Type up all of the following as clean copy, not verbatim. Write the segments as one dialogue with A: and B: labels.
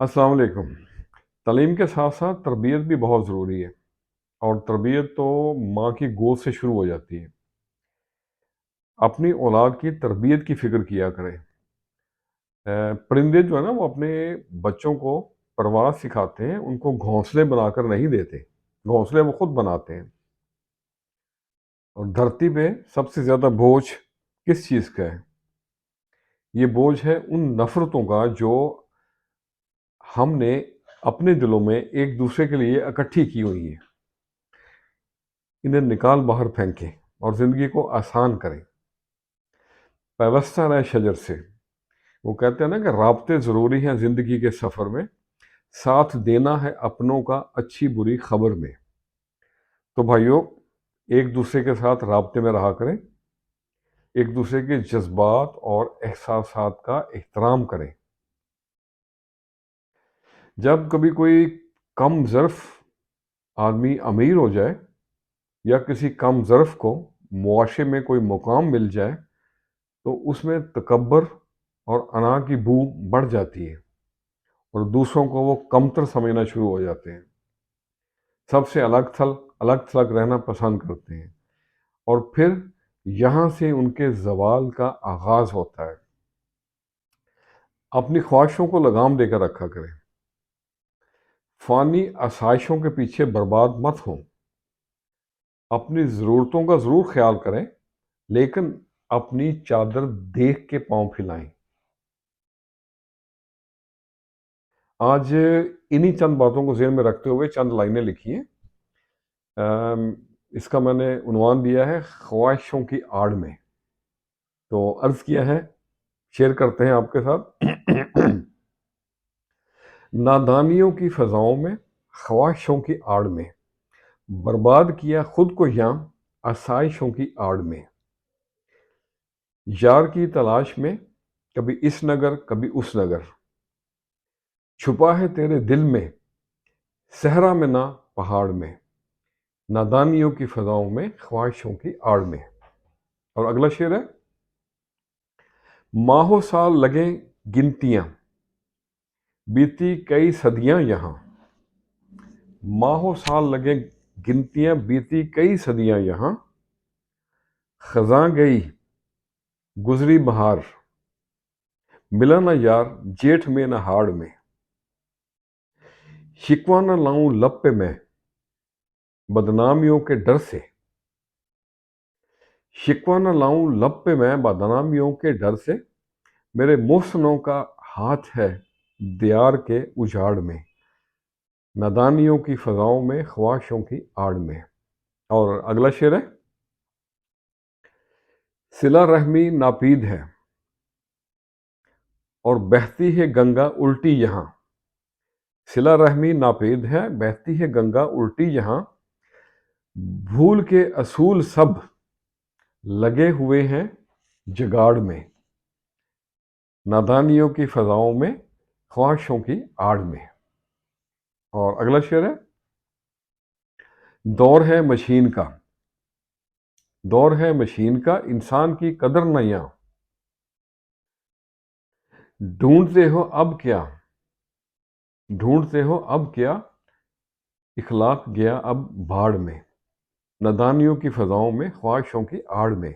A: السلام علیکم۔ تعلیم کے ساتھ ساتھ تربیت بھی بہت ضروری ہے، اور تربیت تو ماں کی گود سے شروع ہو جاتی ہے۔ اپنی اولاد کی تربیت کی فکر کیا کریں۔ پرندے جو ہے نا، وہ اپنے بچوں کو پرواز سکھاتے ہیں، ان کو گھونسلے بنا کر نہیں دیتے، گھونسلے وہ خود بناتے ہیں۔ اور دھرتی پہ سب سے زیادہ بوجھ کس چیز کا ہے؟ یہ بوجھ ہے ان نفرتوں کا جو ہم نے اپنے دلوں میں ایک دوسرے کے لیے اکٹھی کی ہوئی ہے۔ انہیں نکال باہر پھینکیں اور زندگی کو آسان کریں۔ پیوستہ رہے شجر سے۔ وہ کہتے ہیں نا کہ رابطے ضروری ہیں زندگی کے سفر میں، ساتھ دینا ہے اپنوں کا اچھی بری خبر میں۔ تو بھائیوں، ایک دوسرے کے ساتھ رابطے میں رہا کریں، ایک دوسرے کے جذبات اور احساسات کا احترام کریں۔ جب کبھی کوئی کم ظرف آدمی امیر ہو جائے، یا کسی کم ظرف کو معاشرے میں کوئی مقام مل جائے، تو اس میں تکبر اور انا کی بو بڑھ جاتی ہے، اور دوسروں کو وہ کمتر سمجھنا شروع ہو جاتے ہیں، سب سے الگ تھلگ رہنا پسند کرتے ہیں، اور پھر یہاں سے ان کے زوال کا آغاز ہوتا ہے۔ اپنی خواہشوں کو لگام دے کر رکھا کریں، فانی آسائشوں کے پیچھے برباد مت ہوں۔ اپنی ضرورتوں کا ضرور خیال کریں، لیکن اپنی چادر دیکھ کے پاؤں پھیلائیں۔ آج انہی چند باتوں کو ذہن میں رکھتے ہوئے چند لائنیں لکھی ہیں۔ اس کا میں نے عنوان دیا ہے خواہشوں کی آڑ میں۔ تو عرض کیا ہے، شیئر کرتے ہیں آپ کے ساتھ۔ نادانیوں کی فضاؤں میں، خواہشوں کی آڑ میں، برباد کیا خود کو یہاں آسائشوں کی آڑ میں۔ یار کی تلاش میں، کبھی اس نگر کبھی اس نگر، چھپا ہے تیرے دل میں، صحرا میں نہ پہاڑ میں، نادانیوں کی فضاؤں میں، خواہشوں کی آڑ میں۔ اور اگلا شعر ہے، ماہو سال لگیں گنتیاں، بیتی کئی صدیاں یہاں، ماہو سال لگیں گنتیاں، بیتی کئی صدیاں یہاں، خزاں گئی گزری بہار، ملا نہ یار جیٹھ میں نہ ہاڑ میں، شکوہ نہ لاؤں لب پہ میں بدنامیوں کے ڈر سے، شکوہ نہ لاؤں لب پہ میں بدنامیوں کے ڈر سے، میرے محسنوں کا ہاتھ ہے دیار کے اجاڑ میں، نادانیوں کی فضاؤں میں، خواہشوں کی آڑ میں۔ اور اگلا شعر ہے، صلہ رحمی ناپید ہے اور بہتی ہے گنگا الٹی یہاں، صلہ رحمی ناپید ہے، بہتی ہے گنگا الٹی یہاں، بھول کے اصول سب لگے ہوئے ہیں جگاڑ میں، نادانیوں کی فضاؤں میں، خواہشوں کی آڑ میں۔ اور اگلا شعر ہے، دور ہے مشین کا، دور ہے مشین کا، انسان کی قدر نہ یاں، ڈھونڈتے ہو اب کیا، ڈھونڈتے ہو اب کیا، اخلاق گیا اب بھاڑ میں، نادانیوں کی فضاؤں میں، خواہشوں کی آڑ میں۔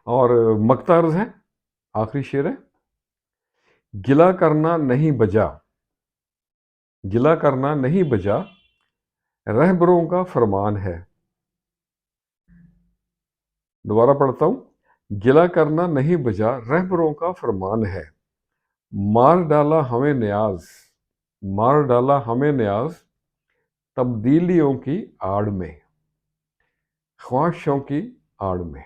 A: اور مقطع عرض ہے، آخری شعر ہے، گلہ کرنا نہیں بجا، گلہ کرنا نہیں بجا، رہبروں کا فرمان ہے۔ دوبارہ پڑھتا ہوں، گلہ کرنا نہیں بجا، رہبروں کا فرمان ہے، مار ڈالا ہمیں نیاز، مار ڈالا ہمیں نیاز، تبدیلیوں کی آڑ میں، خواہشوں کی آڑ میں،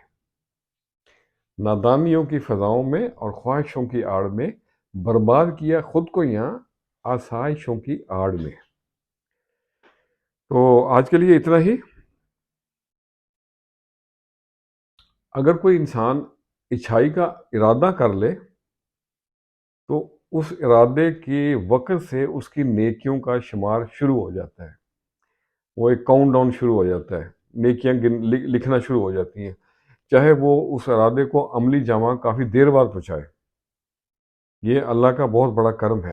A: نادانیوں کی فضاؤں میں اور خواہشوں کی آڑ میں، برباد کیا خود کو یہاں آسائشوں کی آڑ میں۔ تو آج کے لیے اتنا ہی۔ اگر کوئی انسان اچھائی کا ارادہ کر لے تو اس ارادے کے وقت سے اس کی نیکیوں کا شمار شروع ہو جاتا ہے، وہ ایک کاؤنٹ ڈاؤن شروع ہو جاتا ہے، نیکیاں لکھنا شروع ہو جاتی ہیں، چاہے وہ اس ارادے کو عملی جامہ کافی دیر بعد پہنچائے۔ یہ اللہ کا بہت بڑا کرم ہے۔